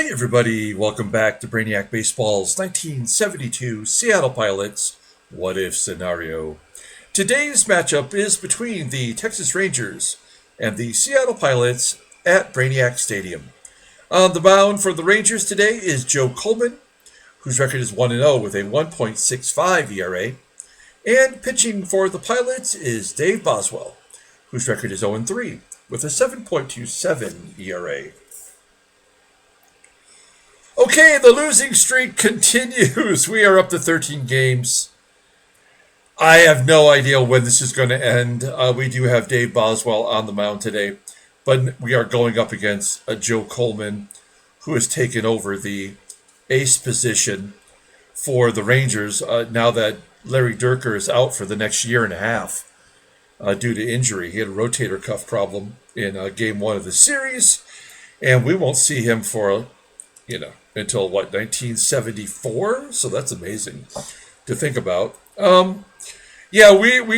Hey everybody, welcome back to Brainiac Baseball's 1972 Seattle Pilots What If Scenario. Today's matchup is between the Texas Rangers and the Seattle Pilots at Brainiac Stadium. On the mound for the Rangers today is Joe Coleman, whose record is 1-0 with a 1.65 ERA. And pitching for the Pilots is Dave Boswell, whose record is 0-3 with a 7.27 ERA. Okay, the losing streak continues. We are up to 13 games. I have no idea when this is going to end. We do have Dave Boswell on the mound today, but we are going up against Joe Coleman, who has taken over the ace position for the Rangers now that Larry Dierker is out for the next year and a half due to injury. He had a rotator cuff problem in game one of the series, and we won't see him for, until 1974? So that's amazing to think about. We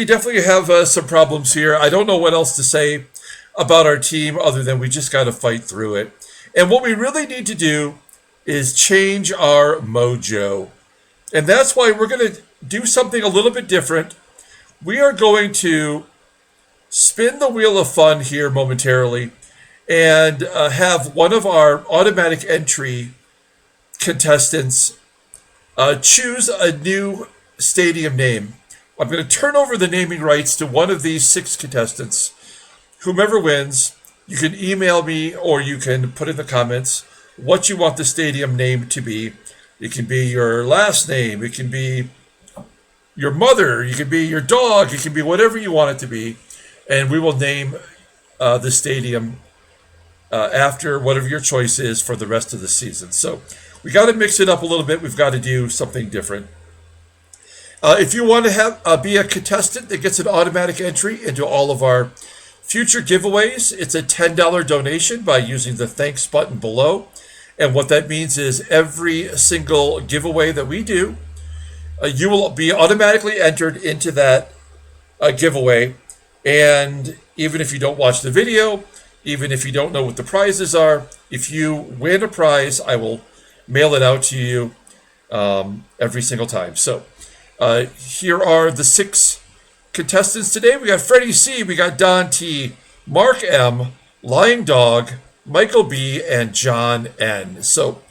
definitely have some problems here. I don't know what else to say about our team other than we just got to fight through it. And what we really need to do is change our mojo. And that's why we're going to do something a little bit different. We are going to spin the wheel of fun here momentarily and have one of our automatic entry contestants choose a new stadium name. I'm going to turn over the naming rights to one of these 6 contestants. Whomever wins, you can email me or you can put in the comments what you want the stadium name to be. It can be your last name. It can be your mother. It can be your dog. It can be whatever you want it to be. And we will name the stadium after whatever your choice is for the rest of the season. So we got to mix it up a little bit. We've got to do something different. If you want to be a contestant that gets an automatic entry into all of our future giveaways, it's a $10 donation by using the thanks button below. And what that means is every single giveaway that we do, you will be automatically entered into that giveaway. And even if you don't watch the video, even if you don't know what the prizes are, if you win a prize, I will mail it out to you every single time. So here are the 6 contestants today. We got Freddie C, we got Don T, Mark M, Lying Dog, Michael B, and John N. So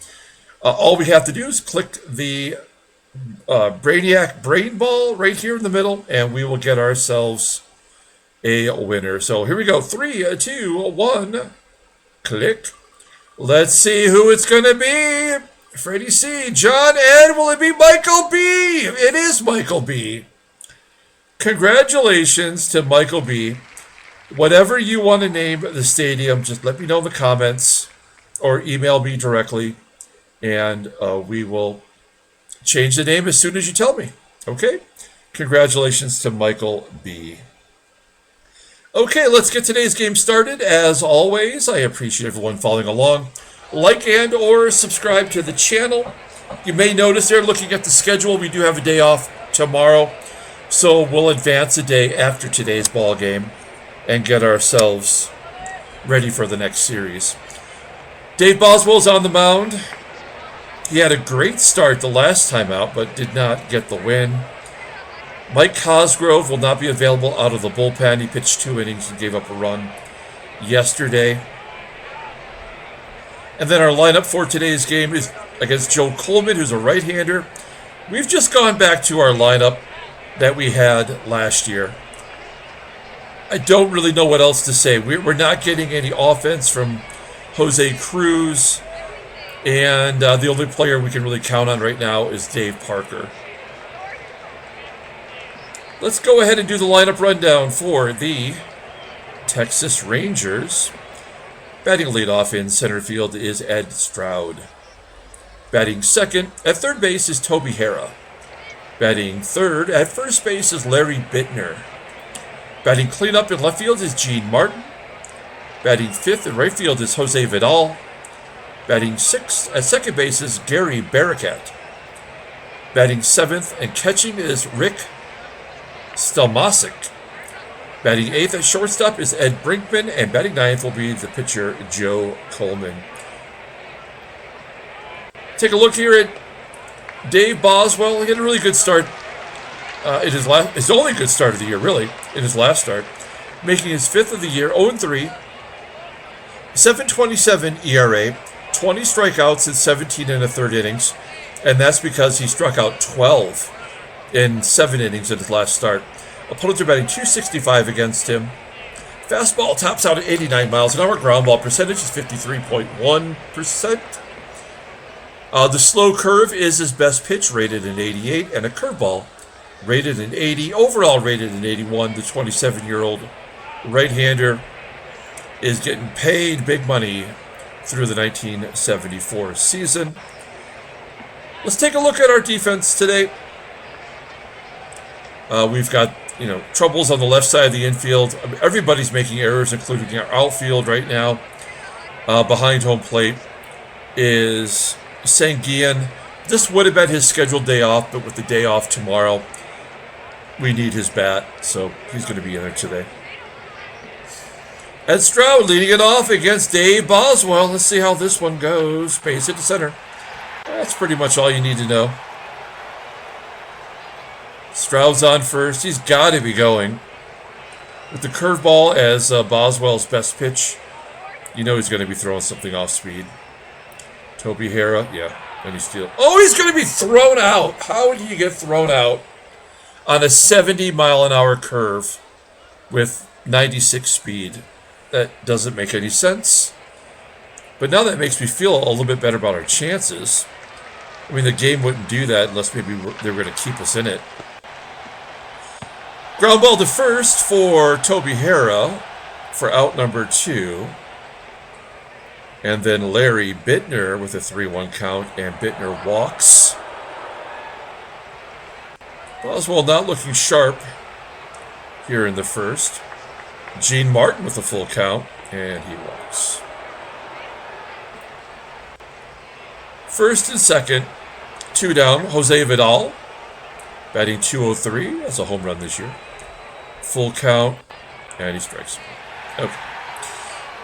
all we have to do is click the Brainiac brain ball right here in the middle, and we will get ourselves a winner. So here we go. 3, 2, 1. Click. Let's see who it's going to be. Freddie C, John N, will it be Michael B? It is Michael B. Congratulations to Michael B. Whatever you want to name the stadium, just let me know in the comments or email me directly, and we will change the name as soon as you tell me. Okay? Congratulations to Michael B. Okay, let's get today's game started. As always, I appreciate everyone following along. Like and or subscribe to the channel. You may notice there, looking at the schedule, we do have a day off tomorrow. So we'll advance a day after today's ball game and get ourselves ready for the next series. Dave Boswell's on the mound. He had a great start the last time out, but did not get the win. Mike Cosgrove will not be available out of the bullpen. He pitched 2 innings and gave up a run yesterday. And then our lineup for today's game is against Joe Coleman, who's a right-hander. We've just gone back to our lineup that we had last year. I don't really know what else to say. We're not getting any offense from Jose Cruz. And the only player we can really count on right now is Dave Parker. Let's go ahead and do the lineup rundown for the Texas Rangers. Batting leadoff in center field is Ed Stroud. Batting second at third base is Toby HARRAH. Batting third at first base is Larry BIITTNER. Batting cleanup in left field is Gene Martin. Batting fifth in right field is Jose Vidal. Batting sixth at second base is Gary Barakat. Batting seventh and catching is Rick STELMASZEK. Batting eighth at shortstop is Ed Brinkman, and batting ninth will be the pitcher Joe Coleman. Take a look here at Dave Boswell. He had a really good start in his only good start of the year, really, in his last start. Making his 5th of the year, 0-3, 7.27 ERA, 20 strikeouts in 17 1/3 innings, and that's because he struck out 12 in 7 innings in his last start. Opponents are batting .265 against him. Fastball tops out at 89 miles an hour. Ground ball percentage is 53.1%. The slow curve is his best pitch, rated in 88, and a curveball rated in 80, overall rated in 81. The 27-year-old right-hander is getting paid big money through the 1974 season. Let's take a look at our defense today. We've got, troubles on the left side of the infield. Everybody's making errors, including our outfield right now. Behind home plate is SANGUILLEN. This would have been his scheduled day off, but with the day off tomorrow, we need his bat, so he's going to be in there today. And STROUD leading it off against Dave Boswell. Let's see how this one goes. Base hit to center. That's pretty much all you need to know. STROUD's on first. He's got to be going. With the curveball as Boswell's best pitch, he's going to be throwing something off speed. Toby HARRAH, yeah, and he's still. Oh, he's going to be thrown out. How do you get thrown out on a 70-mile-an-hour curve with 96 speed? That doesn't make any sense. But now that makes me feel a little bit better about our chances. I mean, the game wouldn't do that unless maybe they were going to keep us in it. Ground ball to first for Toby HARRAH for out number 2. And then Larry BIITTNER with a 3-1 count, and BIITTNER walks. Boswell not looking sharp here in the first. Gene Martin with a full count, and he walks. First and second, 2 down, Jose Vidal, batting .203, that's a home run this year. Full count, and he strikes. Okay.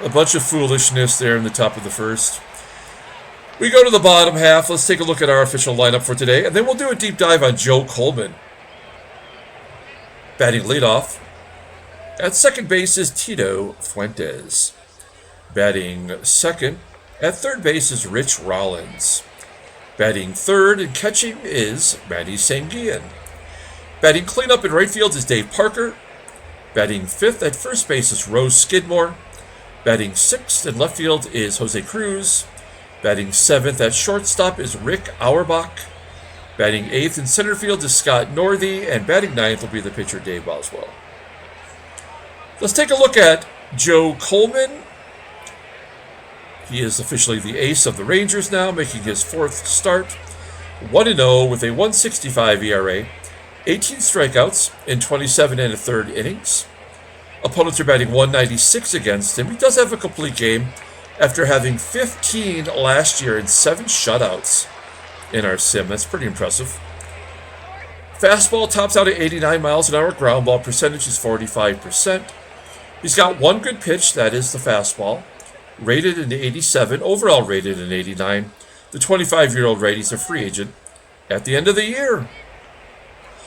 A bunch of foolishness there in the top of the first. We go to the bottom half. Let's take a look at our official lineup for today, and then we'll do a deep dive on Joe Coleman. Batting leadoff. At second base is Tito FUENTES. Batting second. At third base is Rich Rollins. Batting third and catching is Manny SANGUILLEN. Batting cleanup in right field is Dave Parker. Batting fifth at first base is SKIDMORE. Batting sixth in left field is Jose CRUZ. Batting seventh at shortstop is Rick Auerbach. Batting eighth in center field is NORTHEY. And batting ninth will be the pitcher Dave Boswell. Let's take a look at Joe Coleman. He is officially the ace of the Rangers now, making his 4th start. 1-0 with a 1.65 ERA, 18 strikeouts in 27 1/3 innings. Opponents are batting .196 against him. He does have a complete game after having 15 last year and 7 shutouts in our sim. That's pretty impressive. Fastball tops out at 89 miles an hour. Ground ball percentage is 45%. He's got one good pitch, that is the fastball. Rated in 87, overall rated in 89. The 25-year-old righty's a free agent at the end of the year.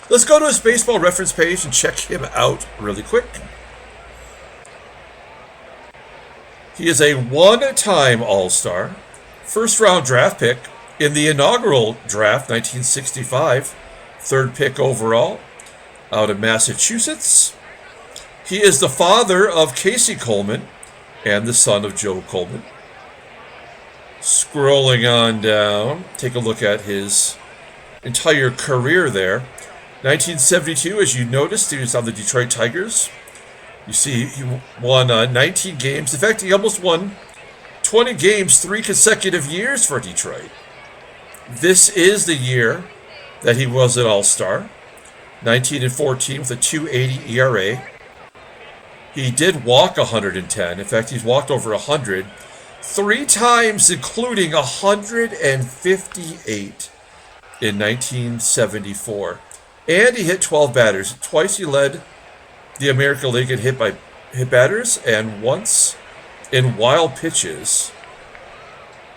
Let's go to his baseball reference page and check him out really quick. He is a one-time All-Star, first-round draft pick in the inaugural draft, 1965, 3rd pick overall, out of Massachusetts. He is the father of Casey Coleman and the son of Joe Coleman. Scrolling on down, take a look at his entire career there. 1972, as you noticed, he was on the Detroit Tigers. You see, he won 19 games. In fact, he almost won 20 games 3 consecutive years for Detroit. This is the year that he was an All-Star. 19-14 with a 2.80 ERA. He did walk 110. In fact, he's walked over 100 3 times, including 158 in 1974. And he hit 12 batters. Twice he led the American League in hit batters, and once in wild pitches.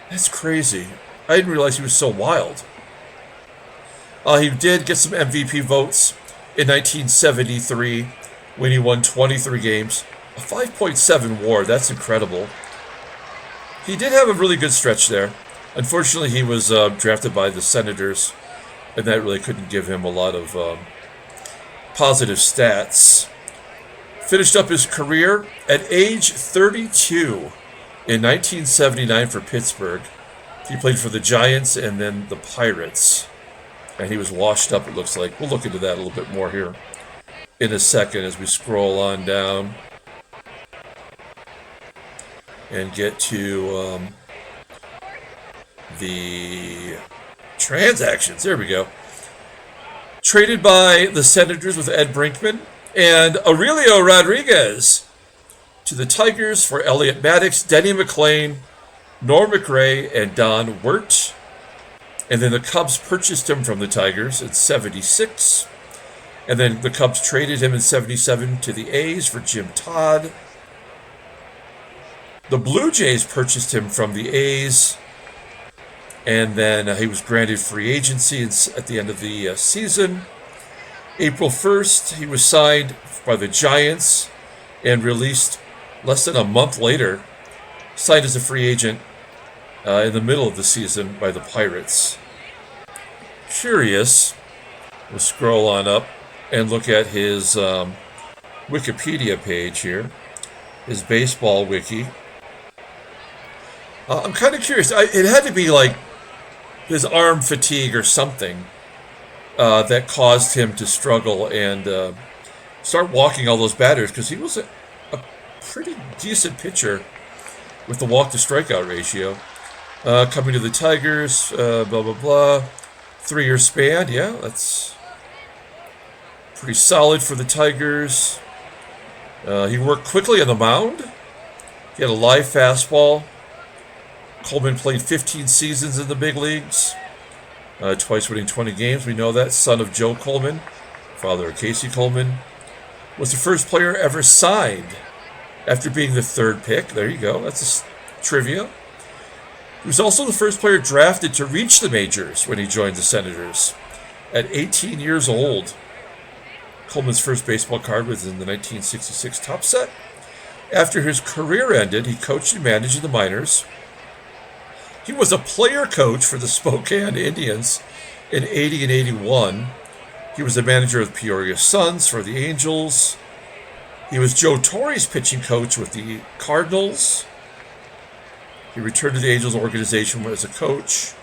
That's crazy. I didn't realize he was so wild. He did get some MVP votes in 1973 when he won 23 games. A 5.7 WAR, that's incredible. He did have a really good stretch there. Unfortunately, he was drafted by the Senators, and that really couldn't give him a lot of positive stats. Finished up his career at age 32 in 1979 for Pittsburgh. He played for the Giants and then the Pirates. And he was washed up, it looks like. We'll look into that a little bit more here in a second as we scroll on down and get to the transactions. There we go. Traded by the Senators with Ed Brinkman and Aurelio Rodriguez to the Tigers for Elliot Maddox, Denny McLain, Norm McRae, and Don Wirt. And then the Cubs purchased him from the Tigers in 76. And then the Cubs traded him in 77 to the A's for Jim Todd. The Blue Jays purchased him from the A's. And then he was granted free agency at the end of the season. April 1st, he was signed by the Giants and released less than a month later. Signed as a free agent in the middle of the season by the Pirates. Curious. We'll scroll on up and look at his Wikipedia page here. His baseball wiki. I'm kind of curious. It had to be like his arm fatigue or something that caused him to struggle and start walking all those batters, because he was a pretty decent pitcher with the walk-to-strikeout ratio. Coming to the Tigers, blah, blah, blah. 3-year span, yeah, that's pretty solid for the Tigers. He worked quickly on the mound. He had a live fastball. Coleman played 15 seasons in the big leagues, twice winning 20 games. We know that. Son of Joe Coleman, father of Casey Coleman, was the first player ever signed after being the 3rd pick. There you go. That's a trivia. He was also the first player drafted to reach the majors when he joined the Senators at 18 years old. Coleman's first baseball card was in the 1966 Top Set. After his career ended, he coached and managed in the minors. He was a player coach for the Spokane Indians in 80 and 81. He was the manager of the Peoria Suns for the Angels. He was Joe Torre's pitching coach with the Cardinals. He returned to the Angels organization as a coach.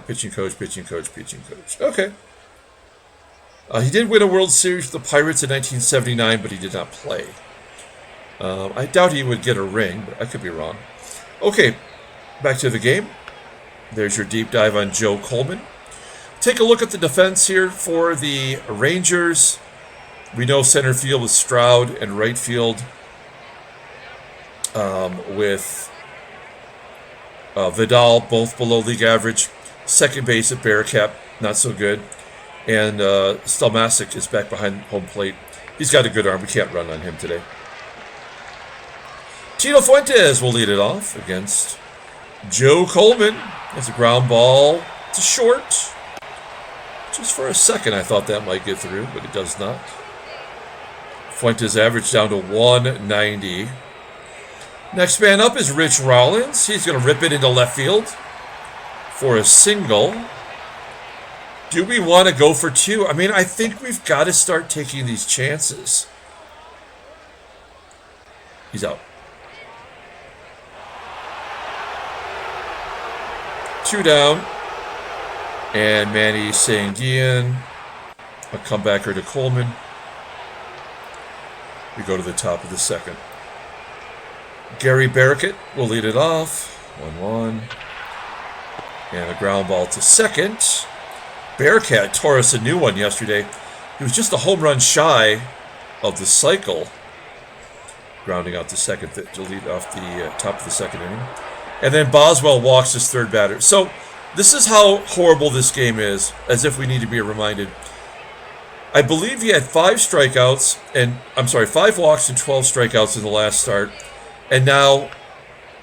Pitching coach. Okay. He did win a World Series with the Pirates in 1979, but he did not play. I doubt he would get a ring, but I could be wrong. Okay. Back to the game. There's your deep dive on Joe Coleman. Take a look at the defense here for the Rangers. We know center field with Stroud and right field with Vidal, both below league average. Second base at Barakat, not so good. And STELMAZZEK is back behind home plate. He's got a good arm. We can't run on him today. Tito Fuentes will lead it off against Joe Coleman. It's a ground ball to short. Just for a second, I thought that might get through, but it does not. Fuentes average down to 190. Next man up is Rich Rollins. He's going to rip it into left field for a single. Do we want to go for 2? I mean, I think we've got to start taking these chances. He's out. 2 down. And Manny SANGUILLEN, a comebacker to Coleman. We go to the top of the second. Gary Barakat will lead it off. 1-1. And a ground ball to second. Barakat tore us a new one yesterday. He was just a home run shy of the cycle. Grounding out to second to lead off the top of the second inning. And then Boswell walks his third batter. So this is how horrible this game is, as if we need to be reminded. I believe he had 5 strikeouts, and 5 walks and 12 strikeouts in the last start. And now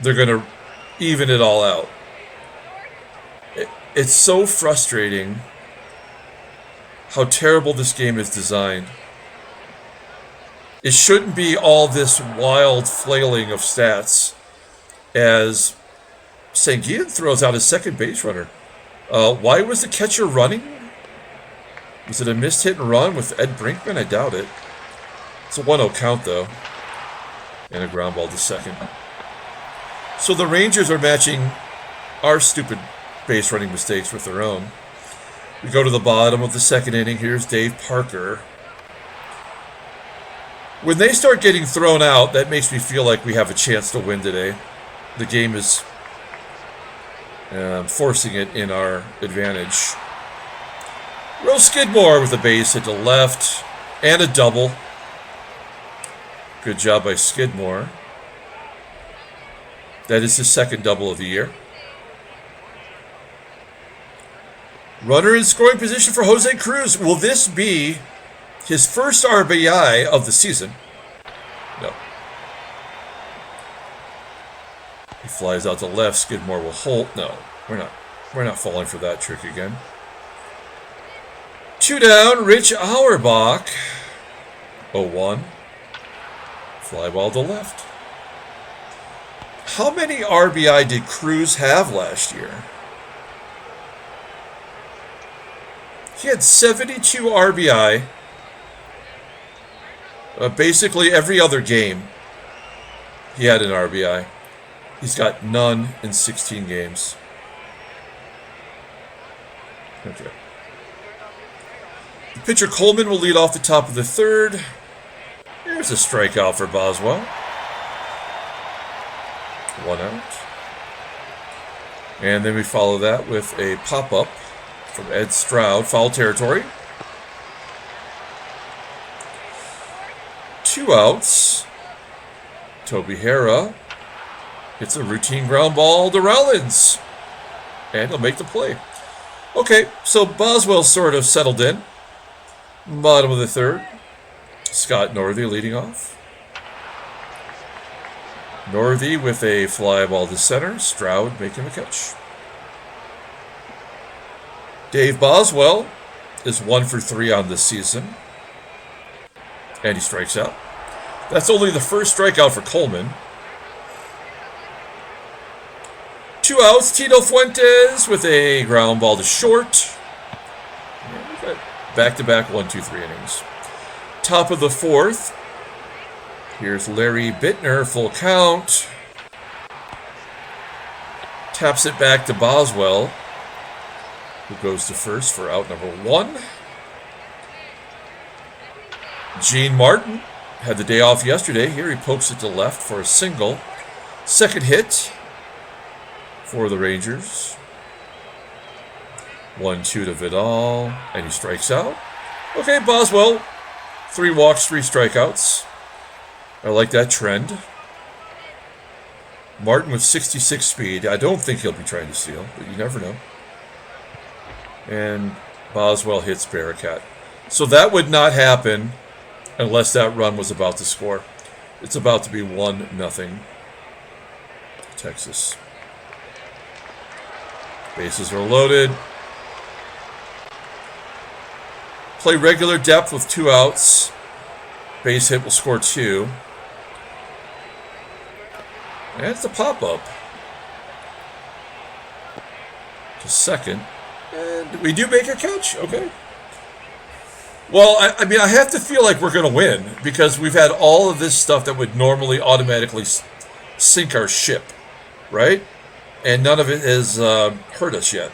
they're going to even it all out. It's so frustrating how terrible this game is designed. It shouldn't be all this wild flailing of stats as SANGUILLEN throws out his second base runner. Why was the catcher running? Was it a missed hit and run with Ed Brinkman? I doubt it. It's a 1-0 count, though. And a ground ball to second. So the Rangers are matching our stupid base running mistakes with their own. We go to the bottom of the second inning. Here's Dave Parker. When they start getting thrown out, that makes me feel like we have a chance to win today. The game is forcing it in our advantage. Will Skidmore with a base hit to left and a double. Good job by Skidmore. That is his second double of the year. Runner in scoring position for Jose Cruz. Will this be his first RBI of the season? No. He flies out to left. Skidmore will hold. No, we're not falling for that trick again. 2 down. Rich Auerbach. 0-1. Fly ball to left. How many RBI did Cruz have last year? He had 72 RBI. Basically every other game he had an RBI. He's got none in 16 games. Okay. The pitcher Coleman will lead off the top of the third. Here's a strikeout for Boswell. 1 out. And then we follow that with a pop-up from Ed STROUD, foul territory. 2 outs. Toby HARRAH hits a routine ground ball to ROLLINS. And he'll make the play. Okay, so Boswell sort of settled in. Bottom of the third. Scott Northey leading off. Northey with a fly ball to center. STROUD making the catch. Dave Boswell is 1 for 3 on this season. And he strikes out. That's only the first strikeout for Coleman. 2 outs. Tito Fuentes with a ground ball to short. Back-to-back 1-2-3 innings. Top of the fourth. Here's Larry BIITTNER, full count. Taps it back to Boswell, who goes to first for out number 1. Gene Martin had the day off yesterday. Here he pokes it to left for a single. Second hit for the Rangers. 1-2 to Vidal, and he strikes out. Okay, Boswell, 3 walks, 3 strikeouts. I like that trend. Martin with 66 speed. I don't think he'll be trying to steal, but you never know. And Boswell hits BARAKAT. So that would not happen unless that run was about to score. It's about to be 1-0. Texas. Bases are loaded. Play regular depth with 2 outs. Base hit will score 2. And it's a pop-up to second. And we do make a catch. Okay. Well, I mean, I have to feel like we're going to win because we've had all of this stuff that would normally automatically sink our ship, right? And none of it has hurt us yet.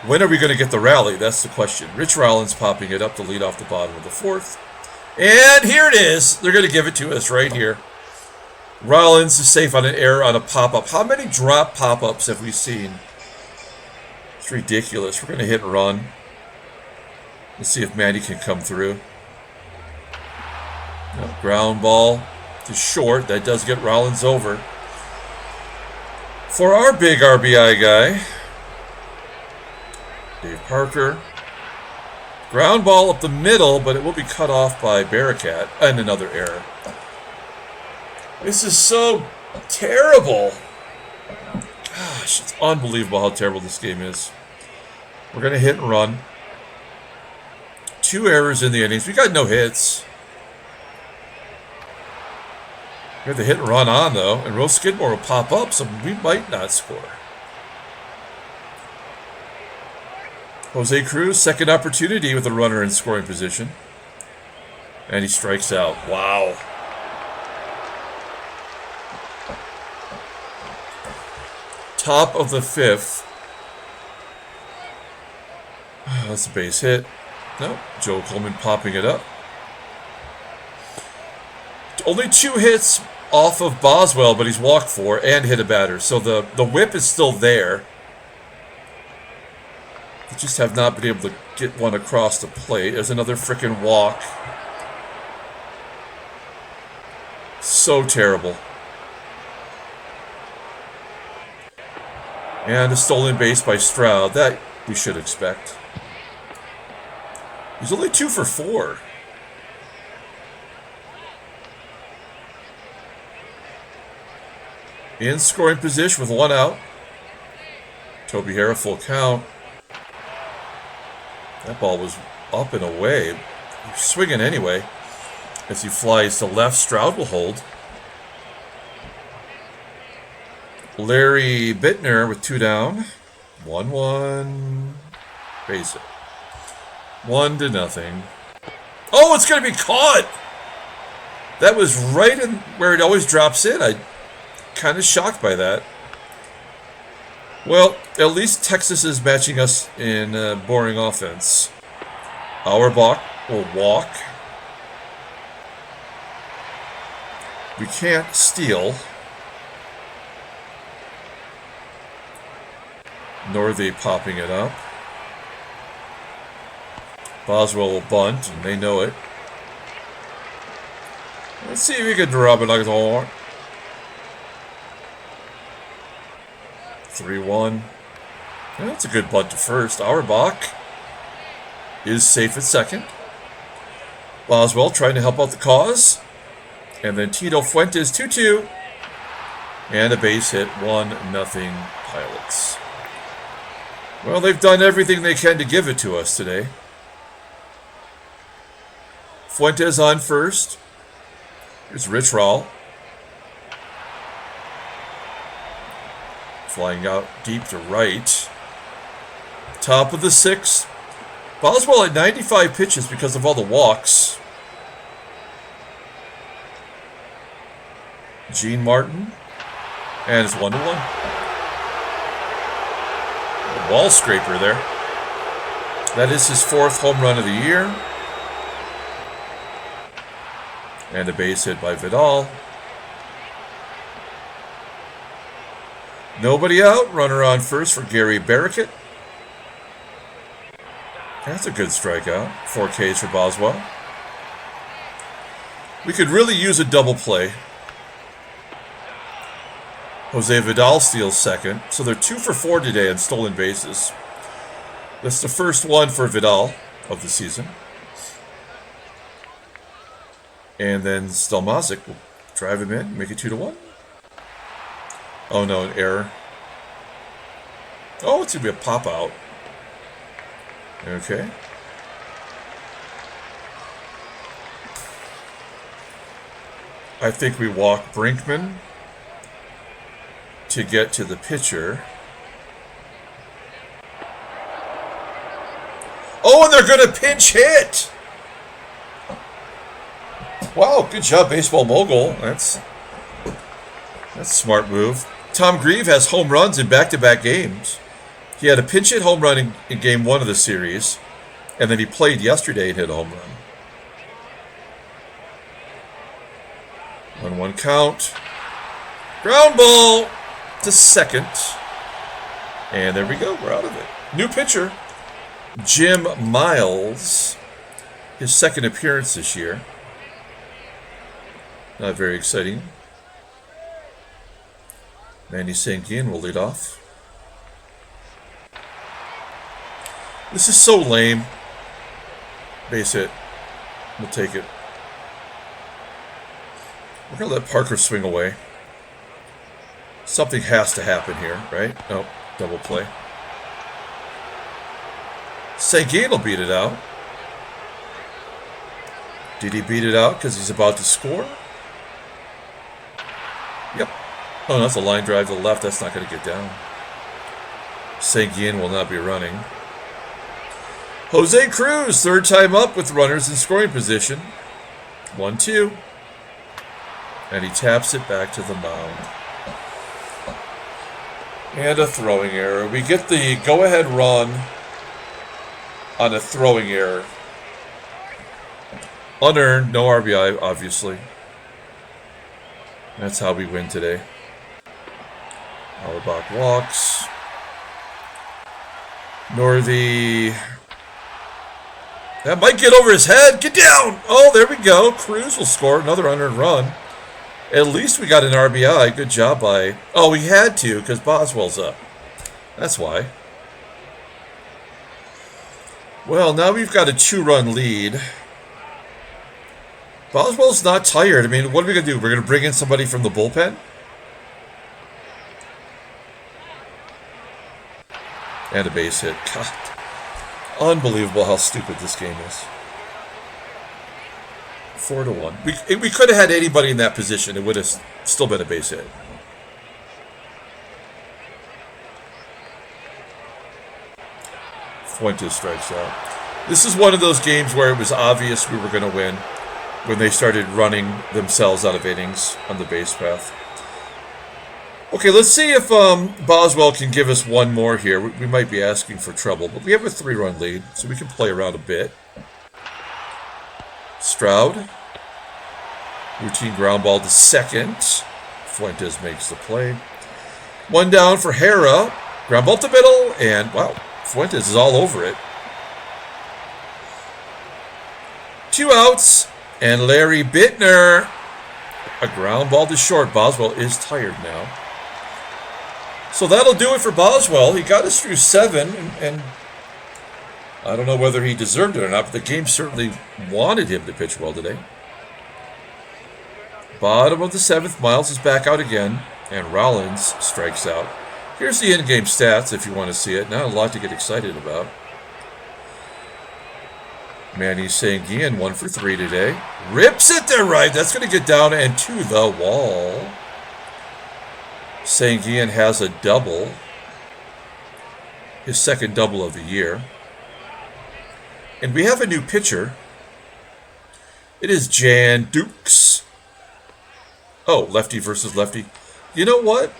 When are we going to get the rally? That's the question. Rich Rollins popping it up to lead off the bottom of the fourth. And here it is. They're going to give it to us right here. Rollins is safe on an error on a pop-up. How many drop pop-ups have we seen? It's ridiculous. We're going to hit and run. Let's see if Manny can come through. No, ground ball to short. That does get Rollins over. For our big RBI guy, Dave Parker. Ground ball up the middle, but it will be cut off by BARAKAT. And another error. This is so terrible. God. Gosh, it's unbelievable how terrible this game is. We're going to hit and run. 2 errors in the innings. We got no hits. We have the hit and run on, though, and Skidmore will pop up, so we might not score. Jose CRUZ, second opportunity with a runner in scoring position. And he strikes out. Wow. Top of the 5th. That's a base hit. No, Joe Coleman popping it up. Only 2 hits off of Boswell, but he's walked 4 and hit a batter. So the whip is still there. They just have not been able to get one across the plate. There's another freaking walk. So terrible. And a stolen base by STROUD. That we should expect. He's only 2 for 4. In scoring position with 1 out. Toby HARRAH full count. That ball was up and away. Swinging anyway. As he flies to left, STROUD will hold. Larry BIITTNER with 2 down. 1-1. Base it. 1-0. Oh, it's going to be caught! That was right in where it always drops in. I'm kind of shocked by that. Well, at least Texas is matching us in boring offense. Auerbach will walk. We can't steal. Northey popping it up. Boswell will bunt, and they know it. Let's see if we can drop it like a horn. 3-1. Yeah, that's a good bunt to first. Auerbach is safe at second. Boswell trying to help out the cause. And then Tito Fuentes 2-2. And a base hit. 1-0 Pilots. Well, they've done everything they can to give it to us today. Fuentes on first. Here's Rich Rawl. Flying out deep to right. Top of the 6th. Boswell at 95 pitches because of all the walks. Gene Martin. And it's 1-1. Wall scraper there. That is his 4th home run of the year. And a base hit by Vidal. Nobody out. Runner on first for Gary BARAKAT. That's a good strikeout. 4 Ks for Boswell. We could really use a double play. Jose Vidal steals second. So they're 2 for 4 today on stolen bases. That's the first one for Vidal of the season. And then STELMAZZEK will drive him in, make it 2-1. Oh no, an error. Oh, it's going to be a pop out. Okay. I think we walk BRINKMAN to get to the pitcher. Oh, and they're going to pinch hit! Wow, good job, baseball mogul. That's a smart move. Tom Grieve has home runs in back-to-back games. He had a pinch hit home run in game 1 of the series, and then he played yesterday and hit a home run. 1-1 count. Ground ball to second. And there we go. We're out of it. New pitcher, Jim Miles. His 2nd appearance this year. Not very exciting. Manny will lead off. This is so lame. Base hit. We'll take it. We're going to let Parker swing away. Something has to happen here, right? Oh, double play. SANGUILLEN will beat it out. Did he beat it out because he's about to score? Yep. Oh, that's a line drive to the left. That's not going to get down. SANGUILLEN will not be running. Jose CRUZ, third time up with runners in scoring position. 1-2. And he taps it back to the mound. And a throwing error. We get the go-ahead run on a throwing error. Unearned, no RBI, obviously. That's how we win today. Auerbach walks. Northey. That might get over his head. Get down! Oh, there we go. CRUZ will score another unearned run. At least we got an RBI. Good job by... Oh, we had to because Boswell's up. That's why. Well, now we've got a 2-run lead. Boswell's not tired. I mean, what are we going to do? We're going to bring in somebody from the bullpen? And a base hit. God. Unbelievable how stupid this game is. 4-1. We could have had anybody in that position. It would have still been a base hit. Fuentes strikes out. This is one of those games where it was obvious we were going to win when they started running themselves out of innings on the base path. Okay, let's see if Boswell can give us one more here. We might be asking for trouble, but we have a 3-run lead, so we can play around a bit. STROUD. Routine ground ball to second. Fuentes makes the play. 1 down for HARRAH. Ground ball to middle, and, wow, Fuentes is all over it. 2 outs, and Larry BIITTNER. A ground ball to short. Boswell is tired now. So that'll do it for Boswell. He got us through 7, and I don't know whether he deserved it or not, but the game certainly wanted him to pitch well today. Bottom of the 7th, Miles is back out again, and Rollins strikes out. Here's the in-game stats if you want to see it. Not a lot to get excited about. Manny SANGUILLEN 1 for 3 today. Rips it to right. That's going to get down and to the wall. SANGUILLEN has a double. His second double of the year. And we have a new pitcher. It is Jan Dukes. Oh, lefty versus lefty. You know what?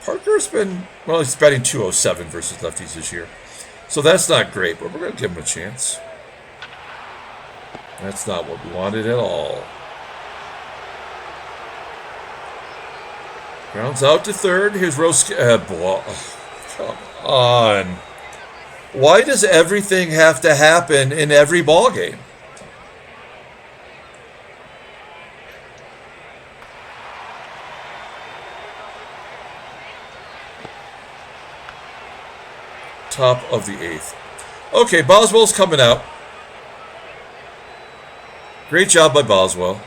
Parker's been... Well, he's batting .207 versus lefties this year. So that's not great, but we're going to give him a chance. That's not what we wanted at all. Grounds out to third. Here's Roski. Come on. Why does everything have to happen in every ball game? Top of the 8th. Okay, Boswell's coming out. Great job by Boswell.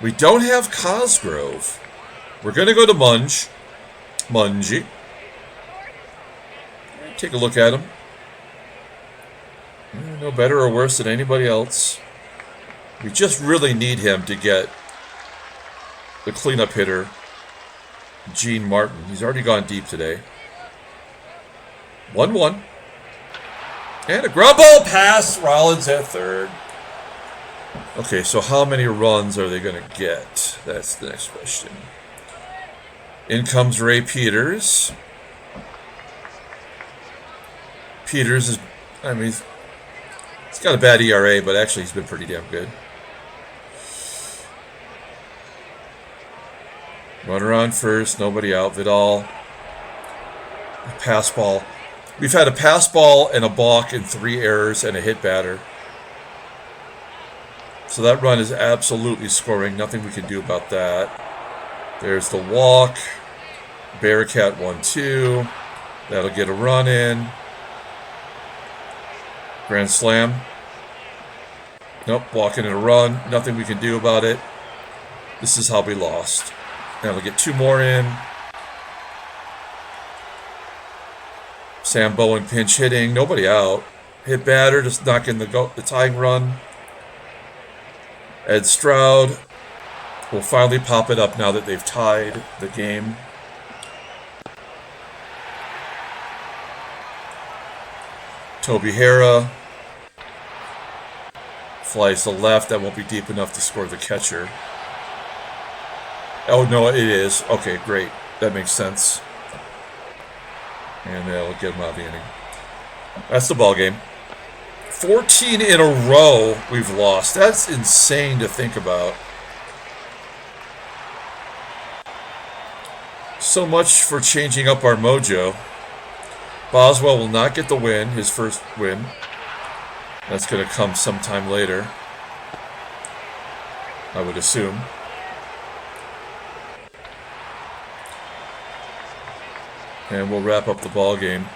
We don't have Cosgrove. We're going to go to Mungie. Take a look at him. No better or worse than anybody else. We just really need him to get the cleanup hitter, Gene Martin. He's already gone deep today. 1-1. And a ground ball pass. Rollins at third. Okay, so how many runs are they going to get? That's the next question. In comes Ray Peters. Peters is, I mean, he's got a bad ERA, but actually he's been pretty damn good. Runner on first, nobody out. Vidal. Pass ball. We've had a pass ball and a balk and 3 errors and a hit batter. So that run is absolutely scoring. Nothing we can do about that. There's the walk. BARAKAT 1-2. That'll get a run in. Grand slam. Nope, walking in a run. Nothing we can do about it. This is how we lost. Now we'll get 2 more in. Sam Bowen pinch hitting. Nobody out. Hit batter, just knock in the tying run. Ed Stroud will finally pop it up now that they've tied the game. Toby HARRAH flies to left. That won't be deep enough to score the catcher. Oh, no, it is. Okay, great. That makes sense. And that'll get him out of the inning. That's the ball game. 14 in a row we've lost. That's insane to think about. So much for changing up our mojo. Boswell will not get the win, his first win. That's going to come sometime later, I would assume. And we'll wrap up the ball game.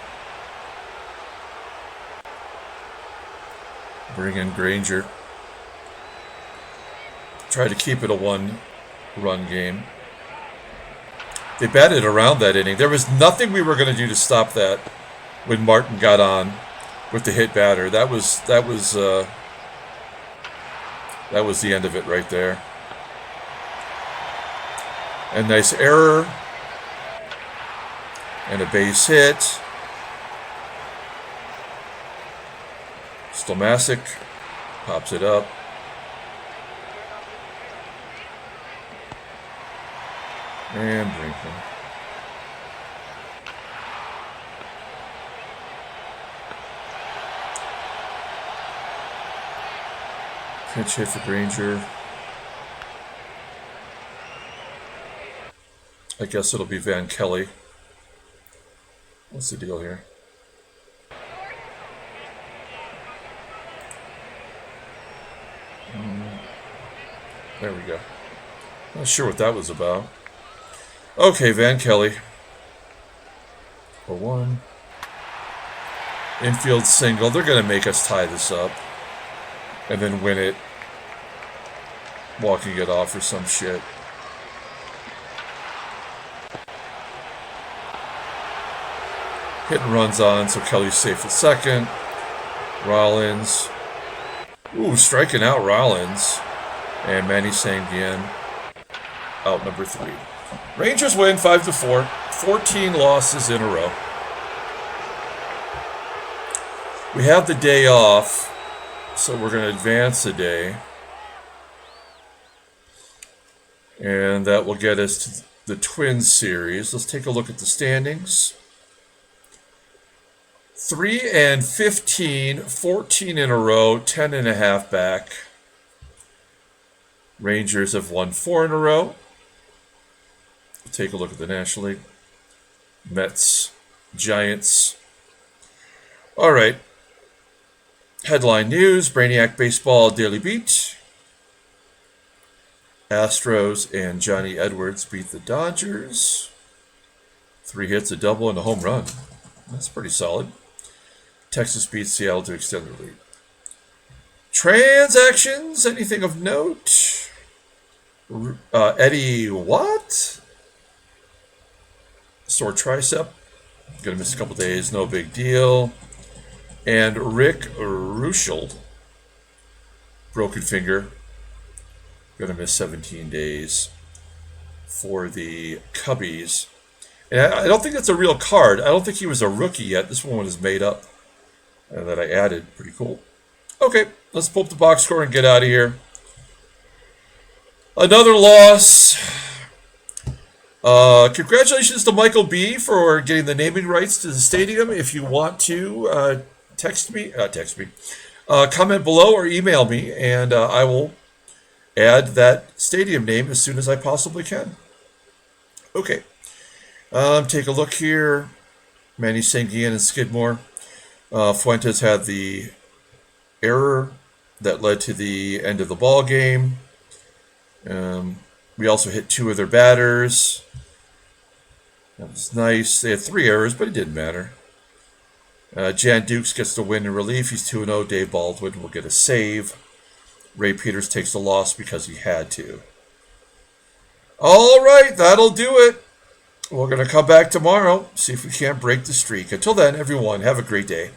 Bring in Granger. Try to keep it a 1-run game. They batted around that inning. There was nothing we were going to do to stop that when Martin got on with the hit batter. That was the end of it right there. A nice error. And a base hit. STELMAZZEK pops it up. And BRINKMAN. Pinch hit for Granger. I guess it'll be Van Kelly. What's the deal here? There we go. Not sure what that was about. Okay, Van Kelly. 0-1. Infield single. They're going to make us tie this up. And then win it. Walking it off or some shit. Hit and runs on, so Kelly's safe at second. Rollins. Ooh, striking out Rollins. And Manny SANGUILLEN out number 3. Rangers win 5-4. 14 losses in a row. We have the day off, so we're going to advance a day. And that will get us to the Twins series. Let's take a look at the standings. 3-15, 14 in a row, 10.5 back. Rangers have won 4 in a row. Take a look at the National League. Mets, Giants. All right. Headline news, Brainiac Baseball Daily Beat. Astros and Johnny Edwards beat the Dodgers. 3 hits, a double, and a home run. That's pretty solid. Texas beats Seattle to extend their lead. Transactions, anything of note? Eddie what? Sore tricep. Gonna miss a couple days, no big deal. And Rick Ruschel, broken finger. Gonna miss 17 days for the Cubbies. And I don't think that's a real card. I don't think he was a rookie yet. This one is made up. That I added. Pretty cool. Okay, let's pull up the box score and get out of here. Another loss. Congratulations to Michael B. for getting the naming rights to the stadium. If you want to comment below or email me, and I will add that stadium name as soon as I possibly can. Okay. Take a look here. Manny SANGUILLEN and Skidmore. Fuentes had the error that led to the end of the ball game. We also hit 2 of their batters. That was nice. They had 3 errors, but it didn't matter. Jan Dukes gets the win in relief. He's 2-0. Dave Baldwin will get a save. Ray Peters takes the loss because he had to. All right, that'll do it. We're going to come back tomorrow, see if we can't break the streak. Until then, everyone, have a great day.